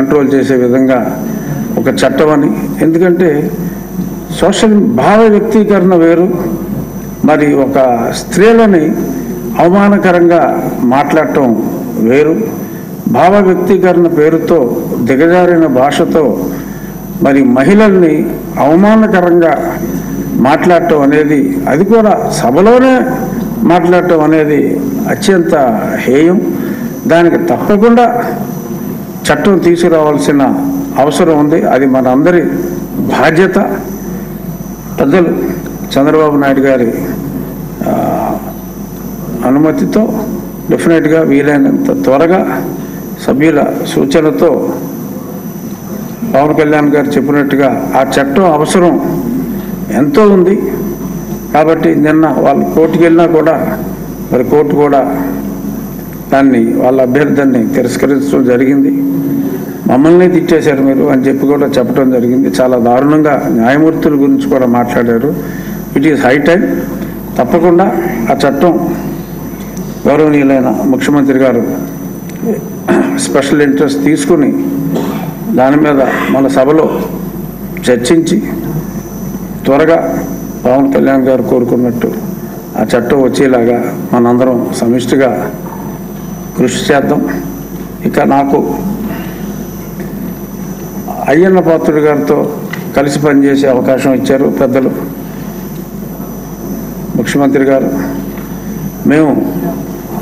Control చేసే విధంగా ఒక చట్టం అని. ఎందుకంటే సోషల్ భావ వ్యక్తీకరణ వేరు, మరి ఒక స్త్రీలని అవమానకరంగా మాట్లాడటం వేరు. భావ వ్యక్తీకరణ పేరుతో దిగజారిన భాషతో మరి మహిళల్ని అవమానకరంగా మాట్లాడటం అనేది, అది కూడా సభలోనే మాట్లాడటం అనేది అత్యంత హేయం. దానికి తప్పకుండా చట్టం తీసుకురావాల్సిన అవసరం ఉంది. అది మన అందరి బాధ్యత. పెద్దలు చంద్రబాబు నాయుడు గారి అనుమతితో డెఫినెట్గా వీలైనంత త్వరగా సభ్యుల సూచనతో పవన్ కళ్యాణ్ గారు చెప్పినట్టుగా ఆ చట్టం అవసరం ఎంతో ఉంది. కాబట్టి నిన్న వాళ్ళు కోర్టుకు వెళ్ళినా కూడా మరి కోర్టు కూడా దాన్ని వాళ్ళ అభ్యర్థాన్ని తిరస్కరించడం జరిగింది. మమ్మల్ని తిట్టేశారు మీరు అని చెప్పి కూడా చెప్పడం జరిగింది. చాలా దారుణంగా న్యాయమూర్తుల గురించి కూడా మాట్లాడారు. It is high time. తప్పకుండా ఆ చట్టం గౌరవనీయులైన ముఖ్యమంత్రి గారు స్పెషల్ ఇంట్రెస్ట్ తీసుకుని దాని మీద మన సభలో చర్చించి త్వరగా పవన్ కళ్యాణ్ గారు కోరుకున్నట్టు ఆ చట్టం వచ్చేలాగా మనందరం సమిష్టిగా కృషి చేద్దాం. ఇక నాకు అయ్యన్న పాత్రుడు గారితో కలిసి పనిచేసే అవకాశం ఇచ్చారు పెద్దలు ముఖ్యమంత్రి గారు. మేము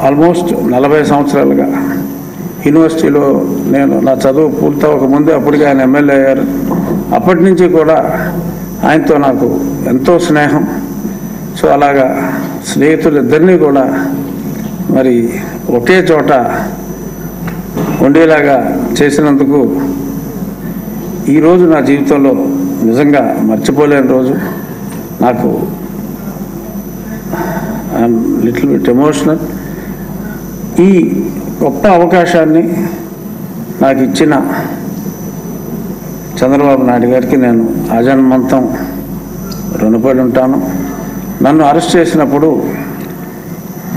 ఆల్మోస్ట్ 40 సంవత్సరాలుగా యూనివర్సిటీలో నేను నా చదువు పూర్తవకముందే అప్పటికి ఆయన ఎమ్మెల్యే అయ్యారు. అప్పటి నుంచి కూడా ఆయనతో నాకు ఎంతో స్నేహం. సో అలాగా స్నేహితులిద్దరినీ కూడా మరి ఒకే చోట ఉండేలాగా చేసినందుకు ఈరోజు నా జీవితంలో నిజంగా మర్చిపోలేని రోజు. నాకు ఐఎమ్ లిటిల్ బిట్ ఎమోషనల్. ఈ గొప్ప అవకాశాన్ని నాకు ఇచ్చిన చంద్రబాబు నాయుడు గారికి నేను ఆజన్మంతం రుణపడి ఉంటాను. నన్ను అరెస్ట్ చేసినప్పుడు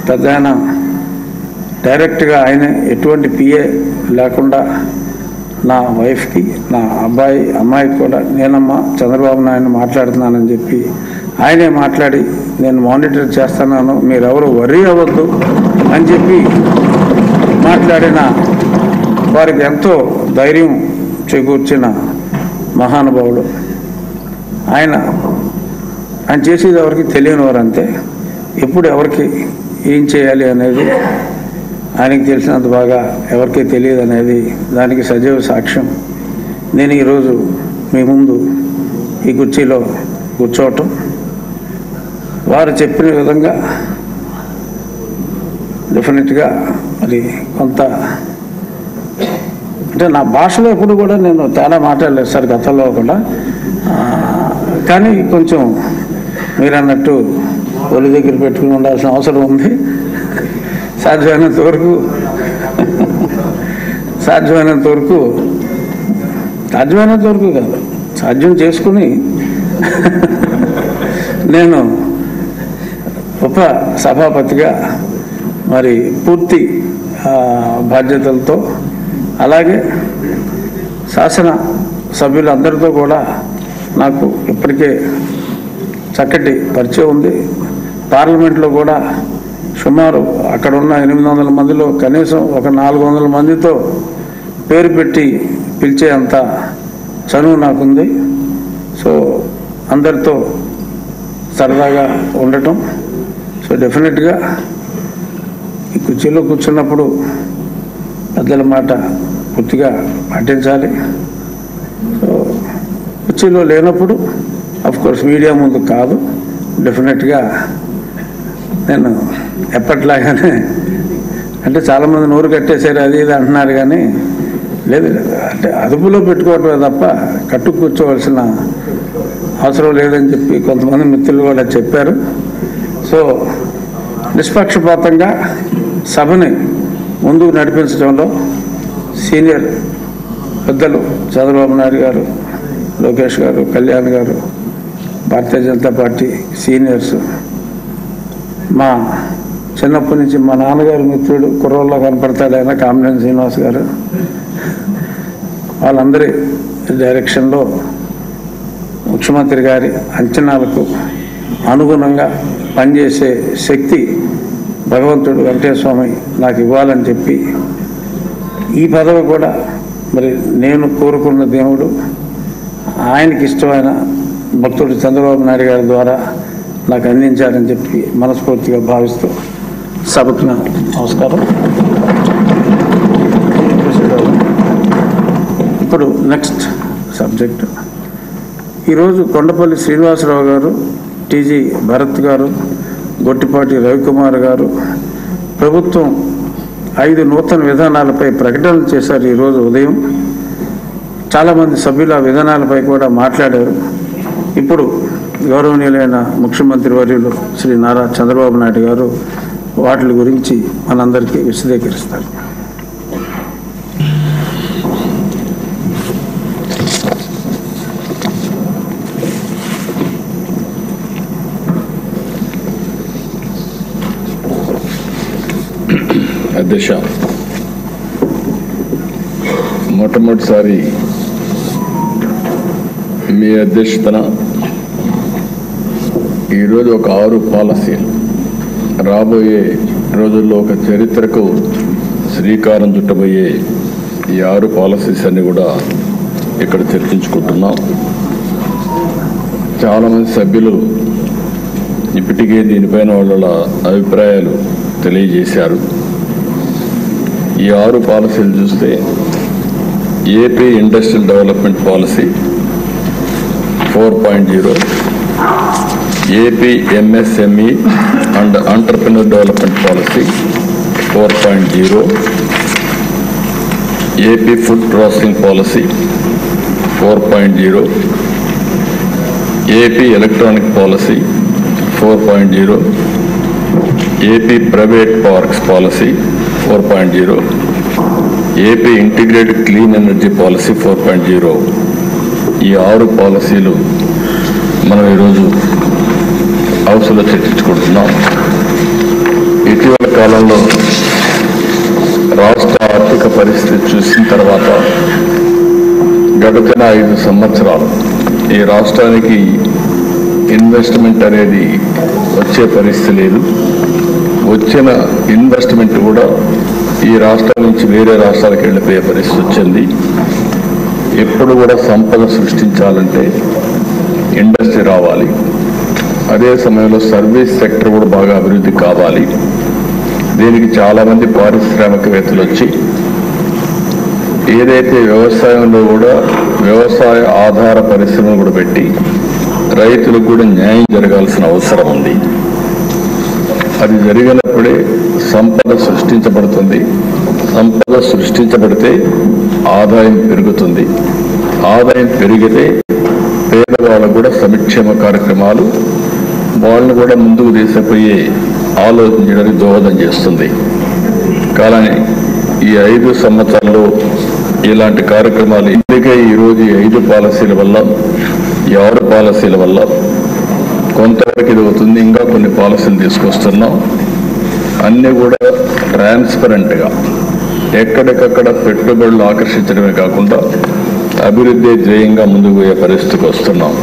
పెద్ద ఆయన డైరెక్ట్గా ఆయనే ఎటువంటి పిఏ లేకుండా నా వైఫ్కి, నా అమ్మాయికి కూడా నేనమ్మా చంద్రబాబు నాయుడు మాట్లాడుతున్నానని చెప్పి ఆయనే మాట్లాడి నేను మానిటర్ చేస్తున్నాను, మీరెవరు వర్రీ అవ్వద్దు అని చెప్పి మాట్లాడిన వారికి ఎంతో ధైర్యం చేకూర్చిన మహానుభావుడు ఆయన. ఆయన చేసేది ఎవరికి తెలియని వారు అంతే. ఎప్పుడు ఎవరికి ఏం చేయాలి అనేది ఆయనకి తెలిసినంత బాగా ఎవరికీ తెలియదు అనేది దానికి సజీవ సాక్ష్యం. నేను ఈరోజు మీ ముందు ఈ కుర్చీలో కూర్చోవటం, వారు చెప్పిన విధంగా డెఫినెట్గా మరి కొంత అంటే నా భాషలో ఎప్పుడు కూడా నేను తేడా మాట్లాడలేదు సార్ గతంలో కూడా. కానీ కొంచెం మీరు అన్నట్టు ఒలి దగ్గర పెట్టుకుని ఉండాల్సిన అవసరం ఉంది. సాధ్యమైనంత వరకు కాదు, సాధ్యం చేసుకుని నేను ఉప సభాపతిగా మరి పూర్తి బాధ్యతలతో, అలాగే శాసన సభ్యులందరితో కూడా నాకు ఇప్పటికే చక్కటి పరిచయం ఉంది. పార్లమెంట్లో కూడా సుమారు అక్కడ ఉన్న 800 మందిలో కనీసం ఒక 400 మందితో పేరు పెట్టి పిలిచే అంత చనువు నాకుంది. సో అందరితో సరదాగా ఉండటం. సో డెఫినెట్గా ఈ కుర్చీలో కూర్చున్నప్పుడు పెద్దల మాట పూర్తిగా పాటించాలి. సో కుర్చీలో లేనప్పుడు అఫ్కోర్స్ మీడియా ముందు కాదు, డెఫినెట్గా నేను ఎప్పట్లాగానే, అంటే చాలామంది నోరు కట్టేశారు అది ఇది అంటున్నారు, కానీ లేదు అంటే అదుపులో పెట్టుకోవటమే తప్ప కట్టు కూర్చోవలసిన అవసరం లేదని చెప్పి కొంతమంది మిత్రులు కూడా చెప్పారు. సో నిష్పక్షపాతంగా సభని ముందుకు నడిపించడంలో సీనియర్ పెద్దలు చంద్రబాబు నాయుడు గారు, లోకేష్ గారు, కళ్యాణ్ గారు, భారతీయ జనతా పార్టీ సీనియర్స్, మా చిన్నప్పటి నుంచి మా నాన్నగారు మిత్రుడు కుర్రోళ్ళలో కనపడతాడు ఆయన కామినేని శ్రీనివాస్ గారు, వాళ్ళందరి డైరెక్షన్లో ముఖ్యమంత్రి గారి అంచనాలకు అనుగుణంగా పనిచేసే శక్తి భగవంతుడు వెంకటేశ్వర స్వామి నాకు ఇవ్వాలని చెప్పి ఈ పదవి కూడా మరి నేను కోరుకున్న దేవుడు ఆయనకి ఇష్టమైన భక్తుడు చంద్రబాబు నాయుడు గారి ద్వారా నాకు అందించారని చెప్పి మనస్ఫూర్తిగా భావిస్తూ సభకు నమస్కారం. ఇప్పుడు నెక్స్ట్ సబ్జెక్టు. ఈరోజు కొండపల్లి శ్రీనివాసరావు గారు, టీజీ భరత్ గారు, గొట్టిపాటి రవికుమార్ గారు ప్రభుత్వం 5 నూతన విధానాలపై ప్రకటనలు చేశారు. ఈరోజు ఉదయం చాలామంది సభ్యులు ఆ విధానాలపై కూడా మాట్లాడారు. ఇప్పుడు గౌరవనీయులైన ముఖ్యమంత్రి వర్యులు శ్రీ నారా చంద్రబాబు నాయుడు గారు వాటి గురించి మనందరికీ విశదీకరిస్తారు. అధ్యక్ష, మొట్టమొదటిసారి మీ అధ్యక్షతన ఈరోజు ఒక 6 పాలసీలు రాబోయే రోజుల్లో ఒక చరిత్రకు శ్రీకారం చుట్టబోయే ఈ 6 పాలసీస్ అన్ని కూడా ఇక్కడ చర్చించుకుంటున్నాం. చాలామంది సభ్యులు ఇప్పటికే దీనిపైన వాళ్ళ అభిప్రాయాలు తెలియజేశారు. ఈ 6 పాలసీలు చూస్తే AP industrial development policy 4.0, AP MSME and entrepreneur development policy 4.0, AP food processing policy 4.0, AP electronic policy 4.0, AP private parks policy 4.0, AP integrated clean energy policy 4.0. ఈ 6 పాలసీలు మనం ఈరోజు హౌస్లో చర్చించుకుంటున్నాం. ఇటీవల కాలంలో రాష్ట్ర ఆర్థిక పరిస్థితి చూసిన తర్వాత గడిచిన 5 సంవత్సరాలు ఈ రాష్ట్రానికి ఇన్వెస్ట్మెంట్ అనేది వచ్చే పరిస్థితి లేదు. వచ్చిన ఇన్వెస్ట్మెంట్ కూడా ఈ రాష్ట్రం నుంచి వేరే రాష్ట్రాలకు వెళ్ళిపోయే పరిస్థితి వచ్చింది. ఎప్పుడు కూడా సంపద సృష్టించాలంటే ఇండస్ట్రీ రావాలి. అదే సమయంలో సర్వీస్ సెక్టర్ కూడా బాగా అభివృద్ధి కావాలి. దీనికి చాలామంది పారిశ్రామికవేత్తలు వచ్చి ఏదైతే వ్యవసాయంలో కూడా వ్యవసాయ ఆధార పరిశ్రమలు కూడా పెట్టి రైతులకు కూడా న్యాయం జరగాల్సిన అవసరం ఉంది. అది జరిగినప్పుడే సంపద సృష్టించబడుతుంది. సంపద సృష్టించబడితే ఆదాయం పెరుగుతుంది. ఆదాయం పెరిగితే పేదవాళ్ళకు కూడా సంక్షేమ కార్యక్రమాలు వాళ్ళని కూడా ముందుకు తీసుకుపోయే ఆలోచించడానికి దోహదం చేస్తుంది. కానీ ఈ 5 సంవత్సరాల్లో ఇలాంటి కార్యక్రమాలు ఇందుకే ఈరోజు ఈ 5 పాలసీల వల్ల, ఈ 6 పాలసీల వల్ల కొంతవరకు ఇది అవుతుంది. ఇంకా కొన్ని పాలసీలు తీసుకొస్తున్నాం. అన్నీ కూడా ట్రాన్స్పరెంట్గా ఎక్కడికక్కడ పెట్టుబడులు ఆకర్షించడమే కాకుండా అభివృద్ధి ధ్యేయంగా ముందుకు పోయే పరిస్థితికి వస్తున్నాం.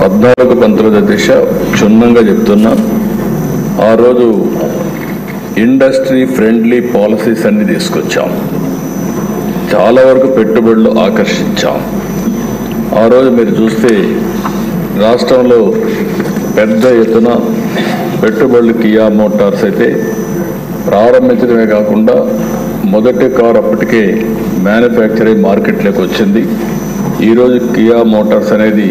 14-19 దిశ క్షుణ్ణంగా చెప్తున్నా. ఆ రోజు ఇండస్ట్రీ ఫ్రెండ్లీ పాలసీస్ అన్ని తీసుకొచ్చాం. చాలా వరకు పెట్టుబడులు ఆకర్షించాం. ఆ రోజు మీరు చూస్తే రాష్ట్రంలో పెద్ద ఎత్తున పెట్టుబడులు కియా మోటార్స్ అయితే ప్రారంభించడమే కాకుండా మొదటి కారు అప్పటికే మ్యానుఫ్యాక్చరింగ్ మార్కెట్లోకి వచ్చింది. ఈరోజు కియా మోటార్స్ అనేది